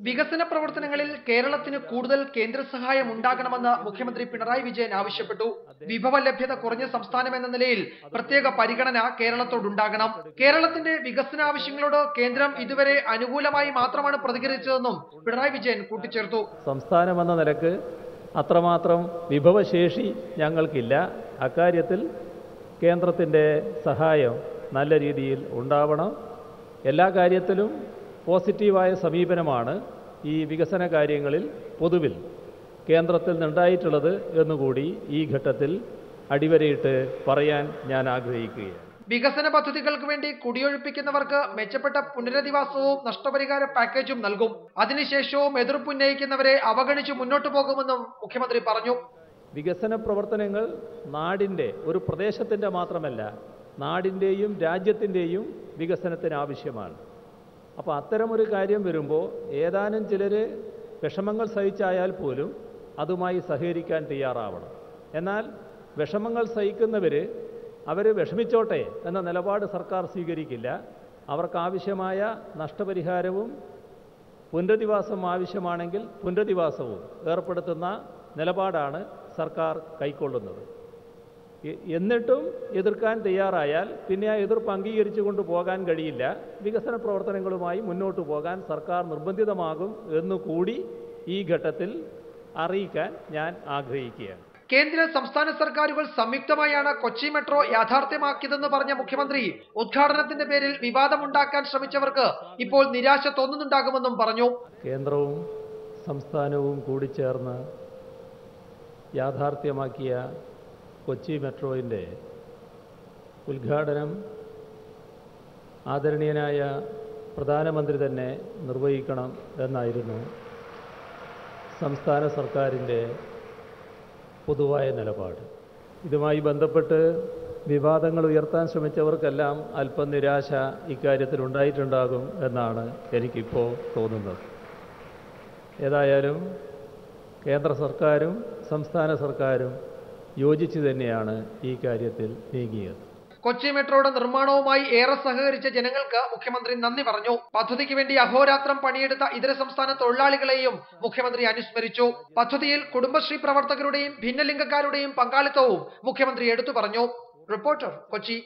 വികസന പ്രവർത്തനങ്ങളിൽ കേരളത്തിന് കൂടുതൽ കേന്ദ്ര സഹായം ഉണ്ടാകണമെന്ന് മുഖ്യമന്ത്രി പിണറായി വിജയൻ ആവശ്യപ്പെട്ടു. വിഭവ ലഭ്യത കുറഞ്ഞ സംസ്ഥാനം എന്ന നിലയിൽ പ്രത്യേക പരിഗണന കേരളത്തോടുണ്ടാകണം. കേരളത്തിന്റെ വികസന ആവശ്യങ്ങളോട് കേന്ദ്രം ഇതുവരെ അനുകൂലമായി മാത്രമാണ് പ്രതികരിച്ചതെന്നും പിണറായി വിജയൻ കൂട്ടിച്ചേർത്തു. സംസ്ഥാനം എന്ന നിലക്ക് അത്രമാത്രം വിഭവശേഷി ഞങ്ങൾക്കില്ല. അക്കാര്യത്തിൽ കേന്ദ്രത്തിൻ്റെ സഹായം നല്ല രീതിയിൽ ഉണ്ടാവണം. എല്ലാ കാര്യത്തിലും പോസിറ്റീവായ സമീപനമാണ് ഈ വികസന കാര്യങ്ങളിൽ പൊതുവിൽ കേന്ദ്രത്തിൽ നിന്നുണ്ടായിട്ടുള്ളത് എന്നുകൂടി ഈ ഘട്ടത്തിൽ അടിവരയിട്ട് പറയാൻ ഞാൻ ആഗ്രഹിക്കുകയാണ്. വികസന പദ്ധതികൾക്ക് വേണ്ടി കുടിയൊഴിപ്പിക്കുന്നവർക്ക് മെച്ചപ്പെട്ട പുനരധിവാസവും നഷ്ടപരിഹാര പാക്കേജും നൽകും. അതിനുശേഷവും എതിർപ്പുന്നയിക്കുന്നവരെ അവഗണിച്ച് മുന്നോട്ടു പോകുമെന്നും മുഖ്യമന്ത്രി പറഞ്ഞു. വികസന പ്രവർത്തനങ്ങൾ നാടിൻ്റെ ഒരു പ്രദേശത്തിൻ്റെ മാത്രമല്ല, നാടിൻ്റെയും രാജ്യത്തിൻ്റെയും വികസനത്തിന് ആവശ്യമാണ്. അപ്പോൾ അത്തരമൊരു കാര്യം വരുമ്പോൾ ഏതാനും ചിലർ വിഷമങ്ങൾ സഹിച്ചായാൽ പോലും അതുമായി സഹകരിക്കാൻ തയ്യാറാവണം. എന്നാൽ വിഷമങ്ങൾ സഹിക്കുന്നവർ അവർ വിഷമിച്ചോട്ടെ എന്ന നിലപാട് സർക്കാർ സ്വീകരിക്കില്ല. അവർക്കാവശ്യമായ നഷ്ടപരിഹാരവും പുനരധിവാസം ആവശ്യമാണെങ്കിൽ പുനരധിവാസവും ഏർപ്പെടുത്തുന്ന നിലപാടാണ് സർക്കാർ കൈക്കൊള്ളുന്നത്. എന്നിട്ടും എതിർക്കാൻ തയ്യാറായാൽ പിന്നെ ആ എതിർപ്പ് അംഗീകരിച്ചു കൊണ്ട് പോകാൻ കഴിയില്ല. വികസന പ്രവർത്തനങ്ങളുമായി മുന്നോട്ട് പോകാൻ സർക്കാർ നിർബന്ധിതമാകും എന്നുകൂടി ഈ ഘട്ടത്തിൽ അറിയിക്കാൻ ഞാൻ ആഗ്രഹിക്കുകയാണ്. കേന്ദ്ര സംസ്ഥാന സർക്കാരുകൾ സംയുക്തമായാണ് കൊച്ചി മെട്രോ യാഥാർത്ഥ്യമാക്കിയതെന്ന് പറഞ്ഞ മുഖ്യമന്ത്രി ഉദ്ഘാടനത്തിന്റെ പേരിൽ വിവാദമുണ്ടാക്കാൻ ശ്രമിച്ചവർക്ക് ഇപ്പോൾ നിരാശ തോന്നുന്നുണ്ടാകുമെന്നും പറഞ്ഞു. കേന്ദ്രവും സംസ്ഥാനവും കൂടി ചേർന്ന് യാഥാർത്ഥ്യമാക്കിയ കൊച്ചി മെട്രോയിൻ്റെ ഉദ്ഘാടനം ആദരണീയനായ പ്രധാനമന്ത്രി തന്നെ നിർവഹിക്കണം എന്നായിരുന്നു സംസ്ഥാന സർക്കാരിൻ്റെ പൊതുവായ നിലപാട്. ഇതുമായി ബന്ധപ്പെട്ട് വിവാദങ്ങൾ ഉയർത്താൻ ശ്രമിച്ചവർക്കെല്ലാം അല്പം നിരാശ ഇക്കാര്യത്തിൽ ഉണ്ടായിട്ടുണ്ടാകും എന്നാണ് എനിക്കിപ്പോൾ തോന്നുന്നത്. ഏതായാലും കേന്ദ്ര സർക്കാരും സംസ്ഥാന സർക്കാരും യോജിച്ച് തന്നെയാണ് ഈ കാര്യത്തിൽ നീങ്ങിയത്. കൊച്ചി മെട്രോയുടെ നിർമ്മാണവുമായി ഏറെ സഹകരിച്ച ജനങ്ങൾക്ക് മുഖ്യമന്ത്രി നന്ദി പറഞ്ഞു. പദ്ധതിക്ക് വേണ്ടി അഹോരാത്രം പണിയെടുത്ത ഇതര സംസ്ഥാന തൊഴിലാളികളെയും മുഖ്യമന്ത്രി അനുസ്മരിച്ചു. പദ്ധതിയിൽ കുടുംബശ്രീ പ്രവർത്തകരുടെയും ഭിന്നലിംഗക്കാരുടെയും പങ്കാളിത്തവും മുഖ്യമന്ത്രി എടുത്തു പറഞ്ഞു. റിപ്പോർട്ടർ, കൊച്ചി.